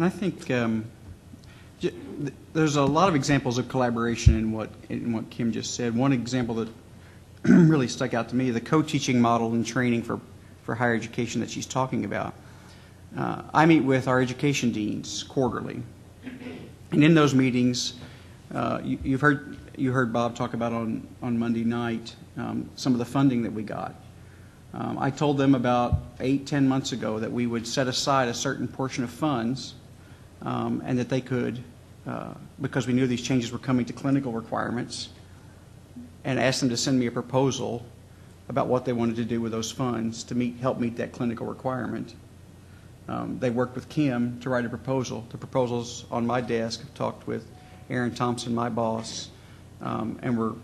And I think there's a lot of examples of collaboration in what Kim just said. One example that really stuck out to me, the co-teaching model and training for higher education that she's talking about. I meet with our education deans quarterly, and in those meetings, you heard Bob talk about on Monday night some of the funding that we got. I told them about 8-10 months ago that we would set aside a certain portion of funds, and that they could, because we knew these changes were coming to clinical requirements, and asked them to send me a proposal about what they wanted to do with those funds to help meet that clinical requirement. They worked with Kim to write a proposal. The proposal's on my desk. I've talked with Aaron Thompson, my boss, and we're,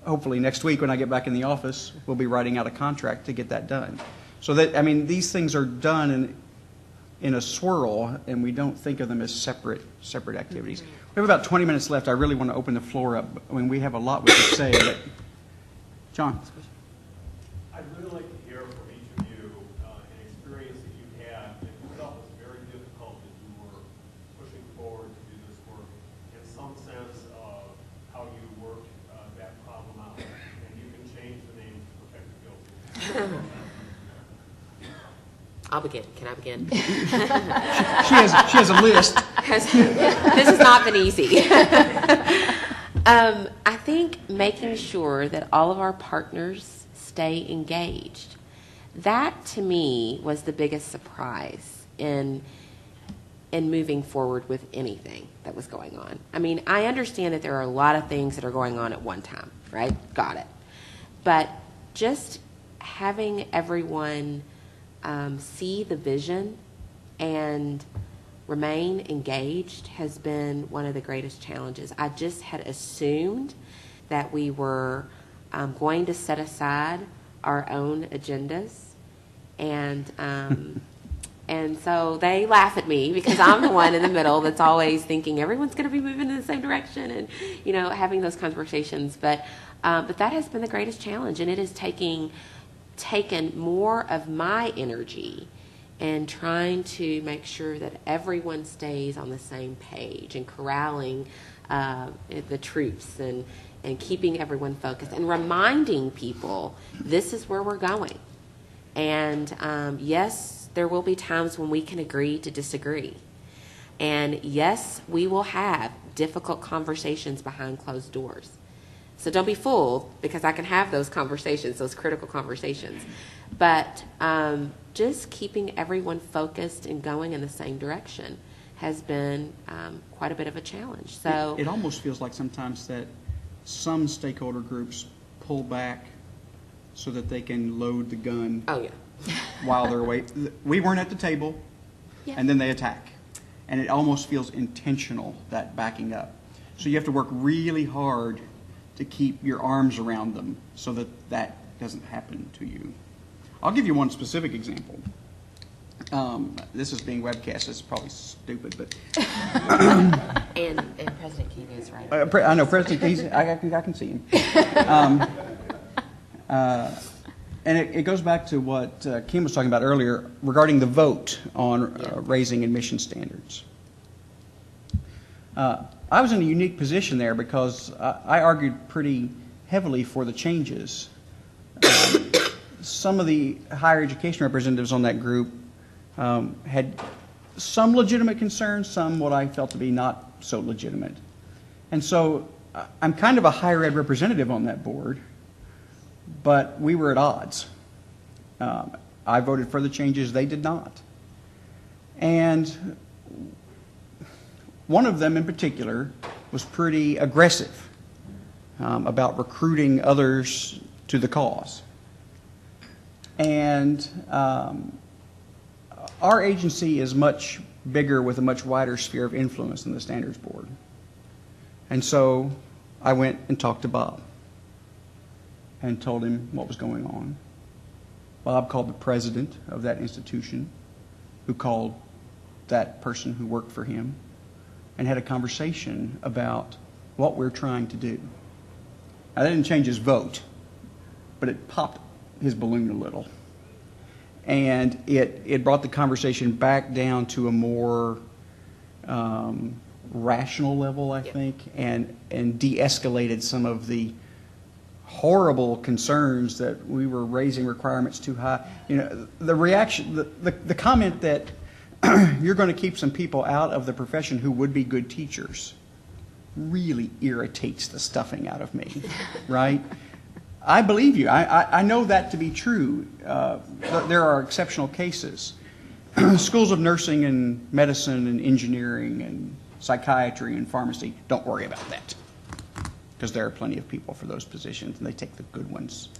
hopefully next week when I get back in the office, we'll be writing out a contract to get that done. So that, these things are done in a swirl, and we don't think of them as separate activities. We have about 20 minutes left. I really want to open the floor up. We have a lot we could say, but John. I'd really like to hear from each of you an experience that you had that you felt was very difficult as you were pushing forward to do this work, and some sense of how you worked that problem out. And you can change the name to protect the guilty. I'll begin. Can I begin? She has a list. This has not been easy. I think making sure that all of our partners stay engaged. That, to me, was the biggest surprise in moving forward with anything that was going on. I understand that there are a lot of things that are going on at one time, right? Got it. But just having everyone see the vision and remain engaged has been one of the greatest challenges. I just had assumed that we were going to set aside our own agendas, and so they laugh at me because I'm the one in the middle that's always thinking everyone's going to be moving in the same direction, and having those conversations. But that has been the greatest challenge, and it has taken more of my energy and trying to make sure that everyone stays on the same page and corralling the troops and keeping everyone focused and reminding people this is where we're going. And yes, there will be times when we can agree to disagree. And yes, we will have difficult conversations behind closed doors. So don't be fooled, because I can have those conversations, those critical conversations. But just keeping everyone focused and going in the same direction has been quite a bit of a challenge. So it almost feels like sometimes that some stakeholder groups pull back so that they can load the gun. Oh, yeah. While they're away. We weren't at the table, yeah. And then they attack. And it almost feels intentional, that backing up. So you have to work really hard to keep your arms around them so that doesn't happen to you. I'll give you one specific example. This is being webcast. It's probably stupid, but and President King is right. I know President King. I can see him. And it goes back to what Kim was talking about earlier regarding the vote on raising admission standards. I was in a unique position there because I argued pretty heavily for the changes. Some of the higher education representatives on that group had some legitimate concerns, some what I felt to be not so legitimate. And so I'm kind of a higher ed representative on that board, but we were at odds. I voted for the changes, they did not. And one of them in particular was pretty aggressive about recruiting others to the cause. And our agency is much bigger with a much wider sphere of influence than the Standards Board. And so I went and talked to Bob and told him what was going on. Bob called the president of that institution, who called that person who worked for him, and had a conversation about what we're trying to do. Now, that didn't change his vote, but it popped his balloon a little. And it brought the conversation back down to a more rational level, I think, and de-escalated some of the horrible concerns that we were raising requirements too high. You know, the reaction, the comment that you're going to keep some people out of the profession who would be good teachers really irritates the stuffing out of me, right? I believe you. I know that to be true. There are exceptional cases. Schools of nursing and medicine and engineering and psychiatry and pharmacy, don't worry about that, because there are plenty of people for those positions, and they take the good ones.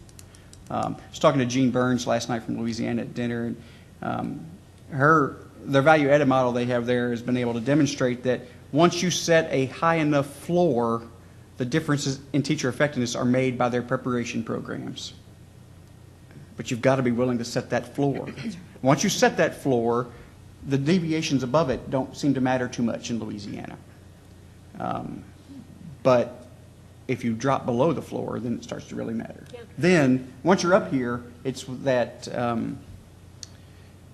I was talking to Jean Burns last night from Louisiana at dinner, and their value-added model they have there has been able to demonstrate that once you set a high enough floor, the differences in teacher effectiveness are made by their preparation programs. But you've got to be willing to set that floor. Once you set that floor, the deviations above it don't seem to matter too much in Louisiana. But if you drop below the floor, then it starts to really matter. Yeah. Then, once you're up here, it's that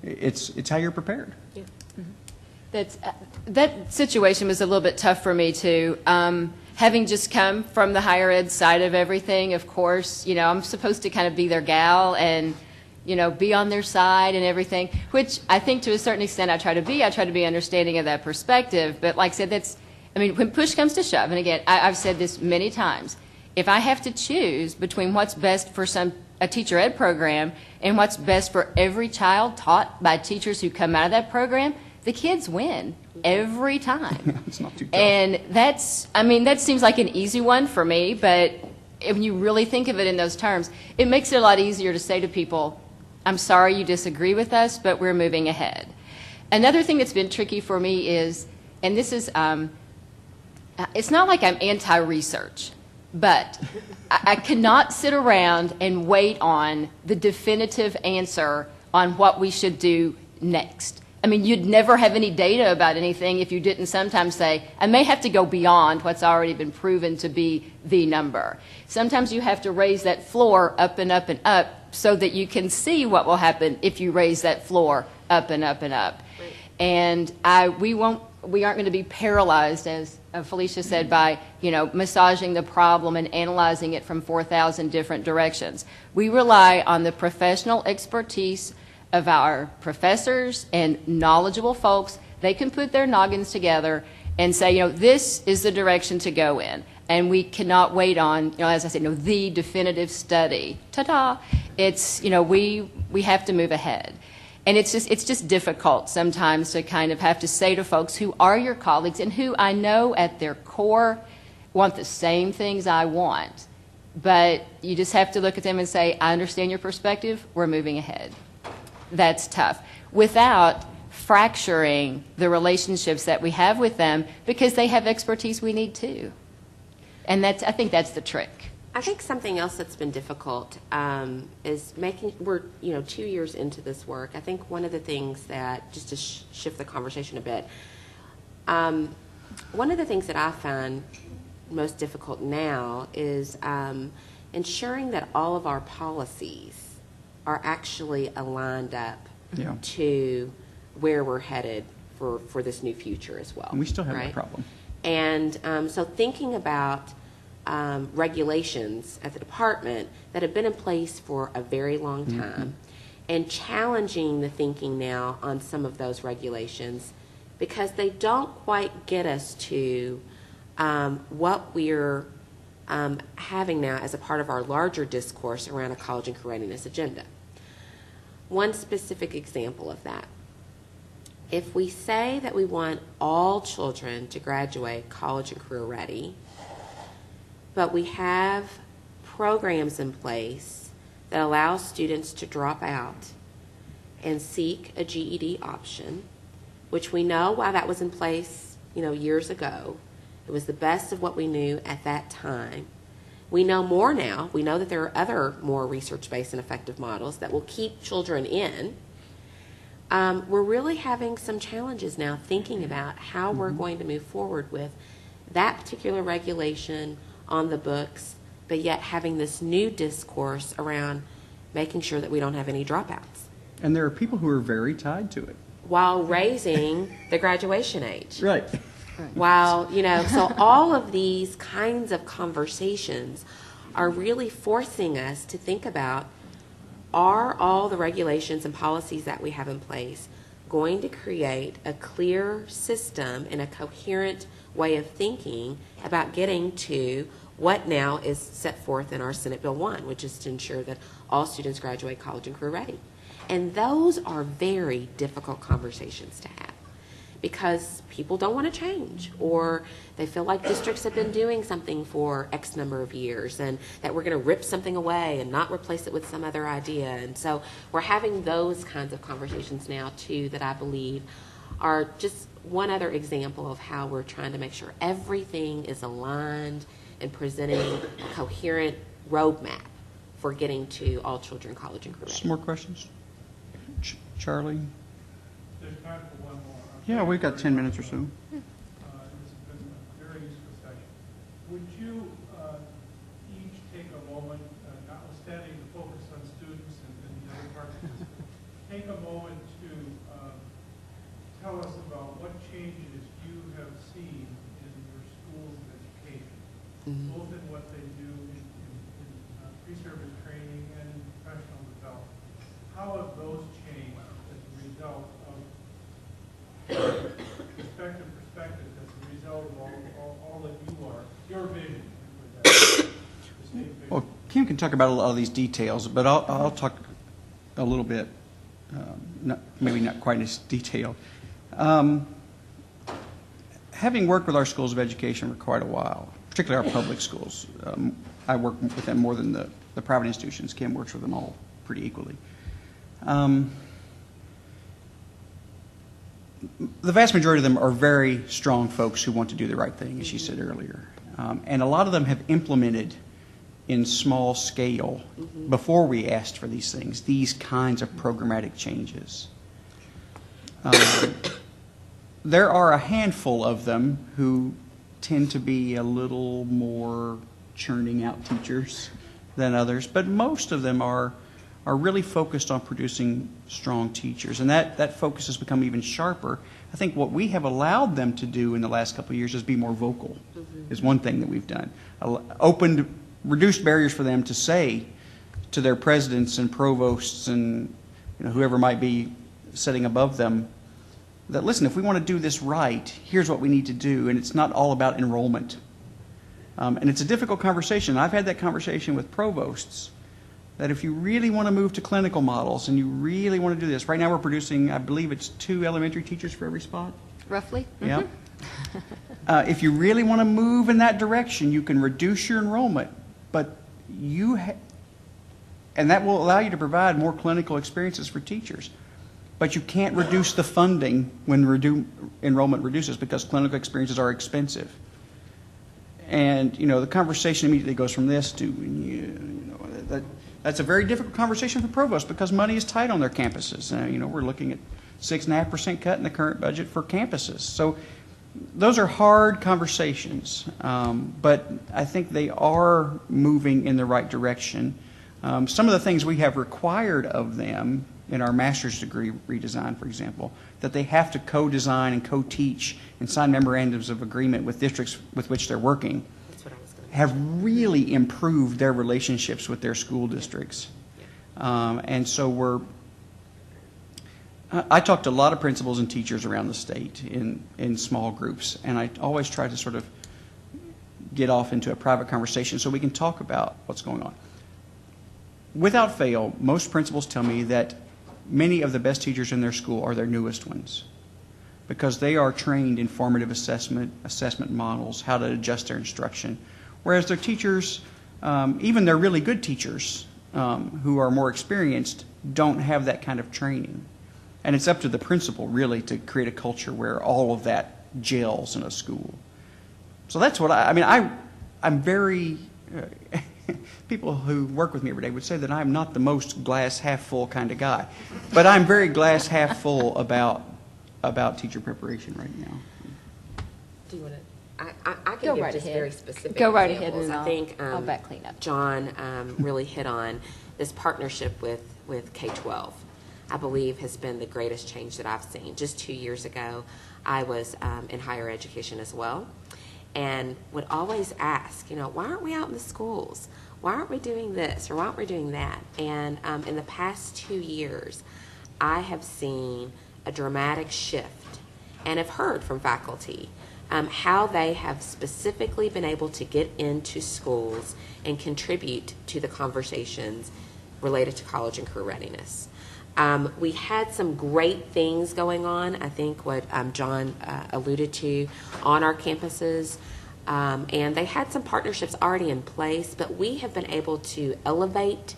it's how you're prepared. Yeah. Mm-hmm. That situation was a little bit tough for me too. Having just come from the higher ed side of everything, of course, you know, I'm supposed to kind of be their gal and, you know, be on their side and everything, which I think to a certain extent I try to be understanding of that perspective. But like I said, when push comes to shove, and again, I've said this many times, if I have to choose between what's best for a teacher ed program and what's best for every child taught by teachers who come out of that program, the kids win every time. It's not too tough. And that seems like an easy one for me, but if you really think of it in those terms, it makes it a lot easier to say to people, I'm sorry you disagree with us, but we're moving ahead. Another thing that's been tricky for me is, and this is, it's not like I'm anti-research, but I cannot sit around and wait on the definitive answer on what we should do next. I mean, you'd never have any data about anything if you didn't sometimes say, I may have to go beyond what's already been proven to be the number. Sometimes you have to raise that floor up and up and up so that you can see what will happen if you raise that floor up and up and up. Right. And we aren't going to be paralyzed, as Felicia said, by, you know, massaging the problem and analyzing it from 4,000 different directions. We rely on the professional expertise of our professors and knowledgeable folks. They can put their noggins together and say, you know, this is the direction to go in. And we cannot wait on, you know, as I said, you know, the definitive study. Ta-da! It's, you know, we have to move ahead. And it's just difficult sometimes to kind of have to say to folks who are your colleagues and who I know at their core want the same things I want. But you just have to look at them and say, I understand your perspective, we're moving ahead. That's tough, without fracturing the relationships that we have with them, because they have expertise we need too. And I think that's the trick. I think something else that's been difficult is we're 2 years into this work. I think one of the things that, just to shift the conversation a bit, one of the things that I find most difficult now is ensuring that all of our policies are actually aligned up to where we're headed for this new future as well. And we still have right? that problem. And so thinking about regulations at the department that have been in place for a very long time, and challenging the thinking now on some of those regulations, because they don't quite get us to what we're having now as a part of our larger discourse around a college and career readiness agenda. One specific example of that: if we say that we want all children to graduate college and career ready, but we have programs in place that allow students to drop out and seek a GED option, which we know why that was in place, years ago. It was the best of what we knew at that time. We know more now. We know that there are other more research-based and effective models that will keep children in. We're really having some challenges now thinking about how we're going to move forward with that particular regulation on the books, but yet having this new discourse around making sure that we don't have any dropouts. And there are people who are very tied to it. while raising the graduation age. Right. While, so all of these kinds of conversations are really forcing us to think about, are all the regulations and policies that we have in place going to create a clear system and a coherent way of thinking about getting to what now is set forth in our Senate Bill 1, which is to ensure that all students graduate college and career ready. And those are very difficult conversations to have because people don't want to change, or they feel like districts have been doing something for X number of years and that we're going to rip something away and not replace it with some other idea. And so we're having those kinds of conversations now too that I believe are just one other example of how we're trying to make sure everything is aligned and presenting a coherent roadmap for getting to all children college and career. Some more questions? Charlie? There's time for one more. Yeah, we've got 10 minutes or so. This has been a very useful session. Would you each take a moment, notwithstanding the focus on students and the other parts of this, take a moment to tell us about what changes you have seen in your school's education, both in what they do in pre-service training and in professional development. How have those changed as a result of perspective as a result of all that you are, your vision with that, the state vision? Well, Kim can talk about a lot of these details, but I'll talk a little bit, maybe not quite as detailed. Having worked with our schools of education for quite a while, particularly our public schools, I work with them more than the private institutions. Kim works with them all pretty equally. The vast majority of them are very strong folks who want to do the right thing, as she said earlier. And a lot of them have implemented in small scale, before we asked for these things, these kinds of programmatic changes. There are a handful of them who tend to be a little more churning out teachers than others, but most of them are really focused on producing strong teachers, and that focus has become even sharper. I think what we have allowed them to do in the last couple of years is be more vocal, is one thing that we've done. Reduced barriers for them to say to their presidents and provosts and whoever might be sitting above them that, listen, if we want to do this right, here's what we need to do, and it's not all about enrollment. And it's a difficult conversation. I've had that conversation with provosts, that if you really want to move to clinical models and you really want to do this, right now we're producing, I believe it's 2 elementary teachers for every spot. Roughly? Yeah. If you really want to move in that direction, you can reduce your enrollment, but and that will allow you to provide more clinical experiences for teachers. But you can't reduce the funding when enrollment reduces because clinical experiences are expensive. And, the conversation immediately goes from this to, that's a very difficult conversation for provosts because money is tight on their campuses. We're looking at 6.5% cut in the current budget for campuses. So those are hard conversations, but I think they are moving in the right direction. Some of the things we have required of them in our master's degree redesign, for example, that they have to co-design and co-teach and sign memorandums of agreement with districts with which they're working, have really improved their relationships with their school districts. And so I talk to a lot of principals and teachers around the state in small groups, and I always try to sort of get off into a private conversation so we can talk about what's going on. Without fail, most principals tell me that many of the best teachers in their school are their newest ones because they are trained in formative assessment models, how to adjust their instruction, whereas their teachers, even their really good teachers who are more experienced, don't have that kind of training. And it's up to the principal, really, to create a culture where all of that gels in a school. So that's what I'm very... people who work with me every day would say that I'm not the most glass half full kind of guy, but I'm very glass half full about teacher preparation right now. Do you want to? I can Go give right just ahead. very specific Go right examples. ahead, and I think I'll back clean up. John really hit on this partnership with K-12. I believe has been the greatest change that I've seen. Just 2 years ago, I was in higher education as well, and would always ask, why aren't we out in the schools? Why aren't we doing this or why aren't we doing that? And in the past 2 years, I have seen a dramatic shift and have heard from faculty how they have specifically been able to get into schools and contribute to the conversations related to college and career readiness. We had some great things going on, I think what John alluded to on our campuses, and they had some partnerships already in place, but we have been able to elevate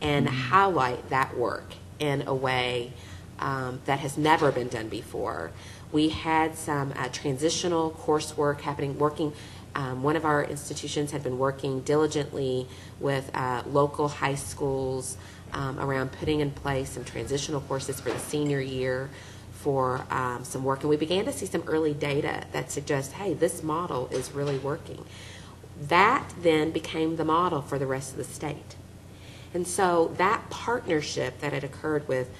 and highlight that work in a way that has never been done before. We had some transitional coursework happening, one of our institutions had been working diligently with local high schools around putting in place some transitional courses for the senior year for some work. And we began to see some early data that suggests, hey, this model is really working. That then became the model for the rest of the state. And so that partnership that had occurred with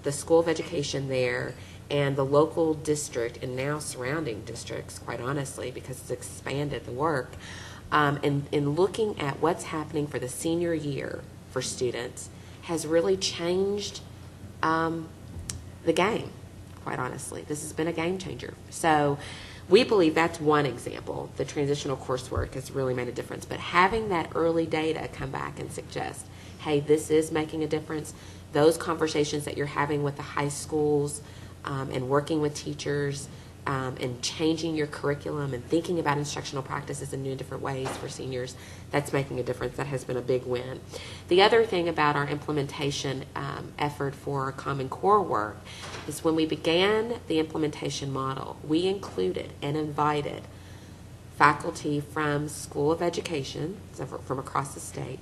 the School of Education there and the local district and now surrounding districts, quite honestly, because it's expanded the work, and in looking at what's happening for the senior year for students has really changed the game, quite honestly. This has been a game changer. So we believe that's one example. The transitional coursework has really made a difference. But having that early data come back and suggest, hey, this is making a difference, those conversations that you're having with the high schools and working with teachers and changing your curriculum and thinking about instructional practices in new and different ways for seniors, that's making a difference. That has been a big win. The other thing about our implementation effort for Common Core work is when we began the implementation model, we included and invited faculty from School of Education, so from across the state,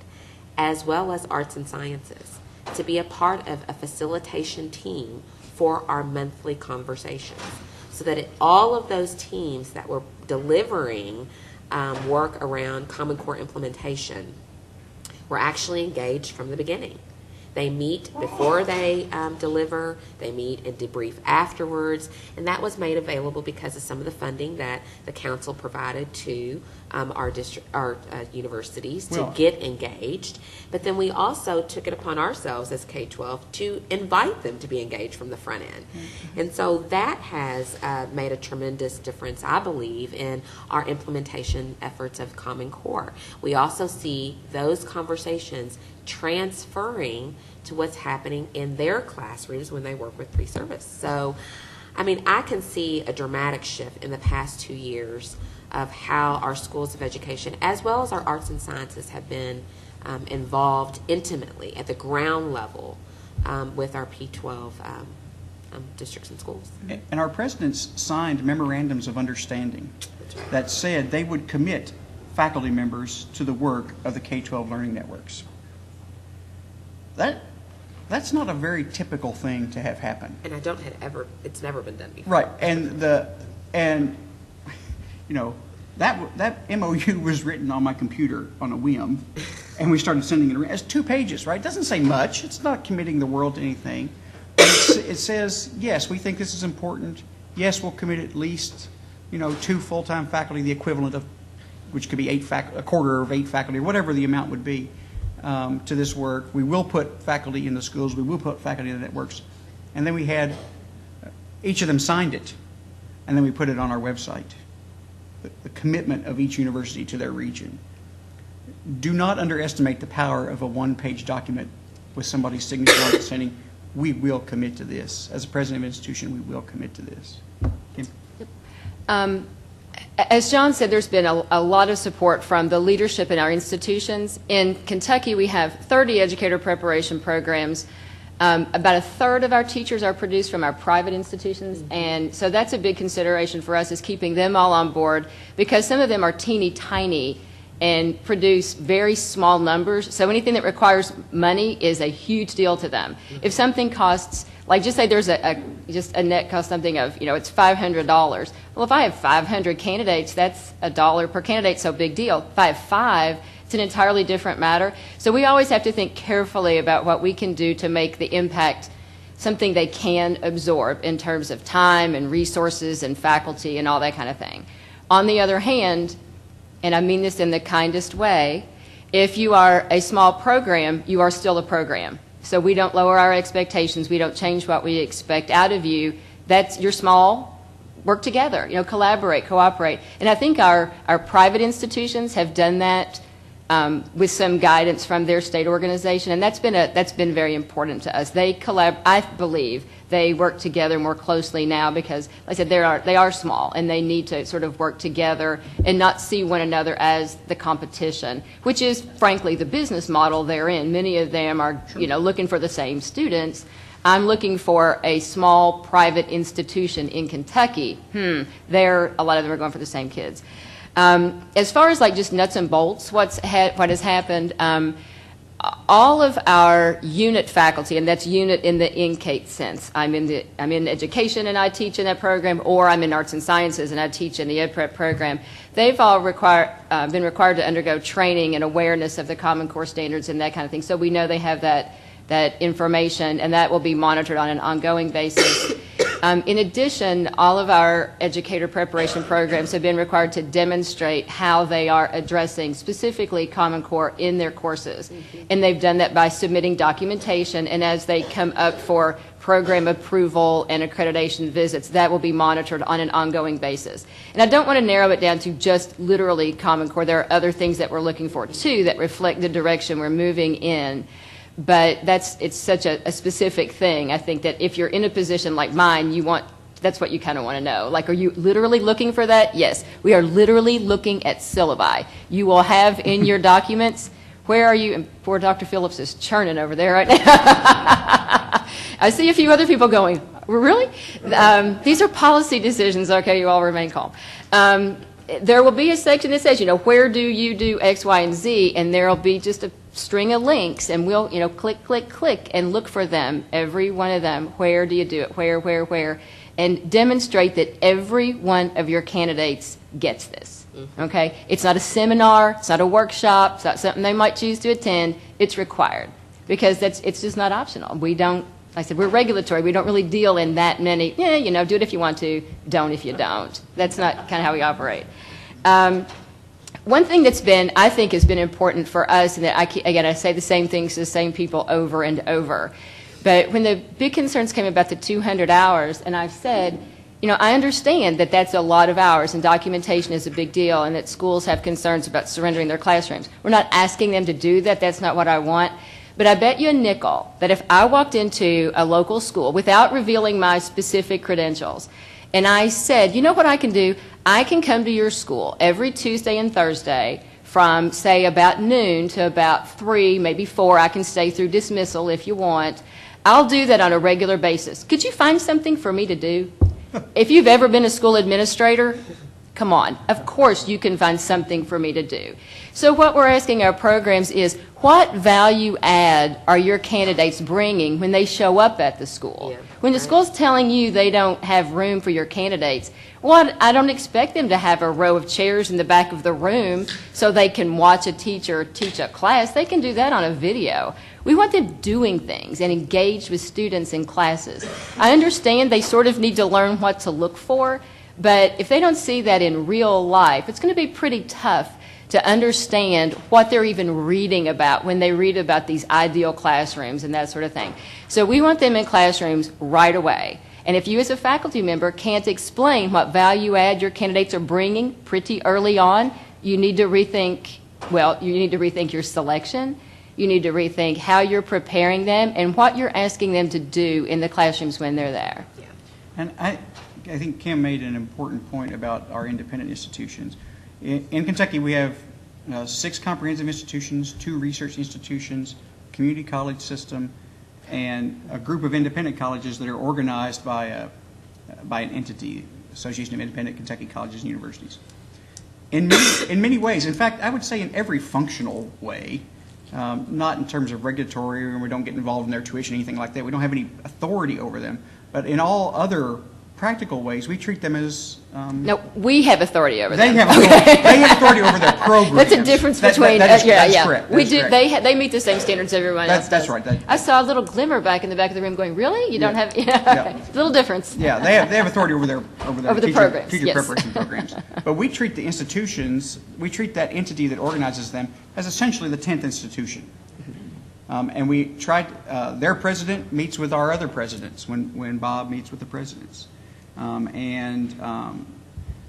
as well as arts and sciences, to be a part of a facilitation team for our monthly conversations, so that all of those teams that were delivering work around Common Core implementation were actually engaged from the beginning. They meet before they deliver, they meet and debrief afterwards, and that was made available because of some of the funding that the council provided to our universities to get engaged. But then we also took it upon ourselves as K-12 to invite them to be engaged from the front end. And so that has made a tremendous difference, I believe, in our implementation efforts of Common Core. We also see those conversations transferring to what's happening in their classrooms when they work with pre-service. So, I mean, I can see a dramatic shift in the past 2 years of how our schools of education, as well as our arts and sciences, have been involved intimately at the ground level with our P12 districts and schools. And our presidents signed memorandums of understanding that said they would commit faculty members to the work of the K-12 learning networks. That's not a very typical thing to have happen. And it's never been done before. Right, and you know, that MOU was written on my computer on a whim, and we started sending it around. It's 2 pages, right? It doesn't say much. It's not committing the world to anything. But it says, yes, we think this is important. Yes, we'll commit at least, 2 full-time faculty, the equivalent of, which could be a quarter of 8 faculty, or whatever the amount would be, to this work. We will put faculty in the schools. We will put faculty in the networks. And then we had, each of them signed it, and then we put it on our website, the commitment of each university to their region. Do not underestimate the power of a 1-page document with somebody's signature on it saying, we will commit to this. As a president of an institution, we will commit to this. Kim? As John said, there's been a lot of support from the leadership in our institutions. In Kentucky, we have 30 educator preparation programs. About a third of our teachers are produced from our private institutions, and so that's a big consideration for us, is keeping them all on board, because some of them are teeny tiny and produce very small numbers. So anything that requires money is a huge deal to them. If something costs, like just say there's just a net cost something of, it's $500. Well, if I have 500 candidates, that's $1 per candidate, so big deal. If I have 5, it's an entirely different matter. So we always have to think carefully about what we can do to make the impact something they can absorb in terms of time and resources and faculty and all that kind of thing. On the other hand, and I mean this in the kindest way, if you are a small program, you are still a program. So we don't lower our expectations. We don't change what we expect out of you. That's, you're small, work together, collaborate, cooperate. And I think our private institutions have done that with some guidance from their state organization, and that's been very important to us. They I believe they work together more closely now because, like I said, they are small, and they need to sort of work together and not see one another as the competition, which is, frankly, the business model they're in. Many of them are, looking for the same students. I'm looking for a small private institution in Kentucky. A lot of them are going for the same kids. As far as like just nuts and bolts, what has happened, all of our unit faculty, and that's unit in the NCATE sense. I'm in education and I teach in that program, or I'm in arts and sciences and I teach in the Ed Prep program. They've all been required to undergo training and awareness of the Common Core standards and that kind of thing. So we know they have that information, and that will be monitored on an ongoing basis. In addition, all of our educator preparation programs have been required to demonstrate how they are addressing specifically Common Core in their courses. And they've done that by submitting documentation, and as they come up for program approval and accreditation visits, that will be monitored on an ongoing basis. And I don't want to narrow it down to just literally Common Core. There are other things that we're looking for, too, that reflect the direction we're moving in. But it's such a specific thing. I think that if you're in a position like mine, that's what you kind of want to know. Like, are you literally looking for that? Yes. We are literally looking at syllabi. You will have in your documents, where are you? And poor Dr. Phillips is churning over there right now. I see a few other people going, really? These are policy decisions. Okay, you all remain calm. There will be a section that says, where do you do X, Y, and Z? And there will be just a string of links, and we'll, click, click, click, and look for them, every one of them. Where do you do it? Where? And demonstrate that every one of your candidates gets this, okay? It's not a seminar, it's not a workshop, it's not something they might choose to attend. It's required, because it's just not optional. We don't, like I said, we're regulatory. We don't really deal in that many, do it if you want to, don't if you don't. That's not kind of how we operate. One thing I think has been important for us, and that I say the same things to the same people over and over, but when the big concerns came about the 200 hours, and I've said, I understand that that's a lot of hours, and documentation is a big deal, and that schools have concerns about surrendering their classrooms. We're not asking them to do that. That's not what I want. But I bet you a nickel that if I walked into a local school without revealing my specific credentials, and I said, you know what I can do? I can come to your school every Tuesday and Thursday from, say, about noon to about 3, maybe 4. I can stay through dismissal if you want. I'll do that on a regular basis. Could you find something for me to do? If you've ever been a school administrator, come on. Of course you can find something for me to do. So what we're asking our programs is, what value add are your candidates bringing when they show up at the school? Yeah. When the school's telling you they don't have room for your candidates, I don't expect them to have a row of chairs in the back of the room so they can watch a teacher teach a class. They can do that on a video. We want them doing things and engaged with students in classes. I understand they sort of need to learn what to look for, but if they don't see that in real life, it's going to be pretty tough to understand what they're even reading about when they read about these ideal classrooms and that sort of thing. So we want them in classrooms right away. And if you as a faculty member can't explain what value add your candidates are bringing pretty early on, you need to rethink, your selection. You need to rethink how you're preparing them and what you're asking them to do in the classrooms when they're there. Yeah. And I think Kim made an important point about our independent institutions. In Kentucky, we have 6 comprehensive institutions, 2 research institutions, community college system, and a group of independent colleges that are organized by an entity, Association of Independent Kentucky Colleges and Universities. In many ways, in fact, I would say in every functional way, not in terms of regulatory, and we don't get involved in their tuition, anything like that. We don't have any authority over them. But in all other practical ways, we treat them as, No, we have authority over they them. have authority over their programs. That's a difference between, That is yeah. correct. We That's do, correct. they meet the same standards everyone else That's does. right. I saw a little glimmer back in the back of the room going, really? You don't Yeah. have, Yeah. little difference. Yeah, they have authority over their Over the teacher, programs, teacher yes. preparation programs. But we treat the institutions, we treat that entity that organizes them as essentially the 10th institution. And we tried, their president meets with our other presidents when Bob meets with the presidents.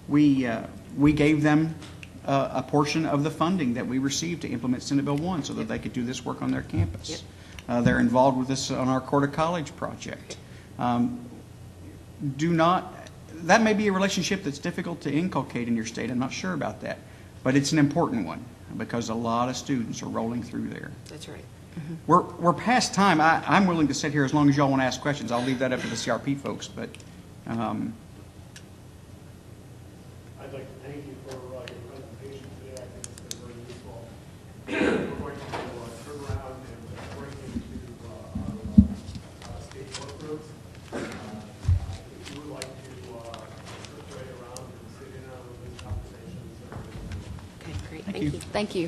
We gave them a portion of the funding that we received to implement Senate Bill 1 so that they could do this work on their campus. They're involved with us on our Court of College project. That may be a relationship that's difficult to inculcate in your state. I'm not sure about that. But it's an important one because a lot of students are rolling through there. That's right. We're past time. I'm willing to sit here as long as y'all want to ask questions. I'll leave that up to the CRP folks, but I'd like to thank you for your presentation today. I think it's been very useful. We're going to turn around and break into our state work groups. If you would like to circulate around and sit in on these conversations. Okay, great. Thank you. Thank you.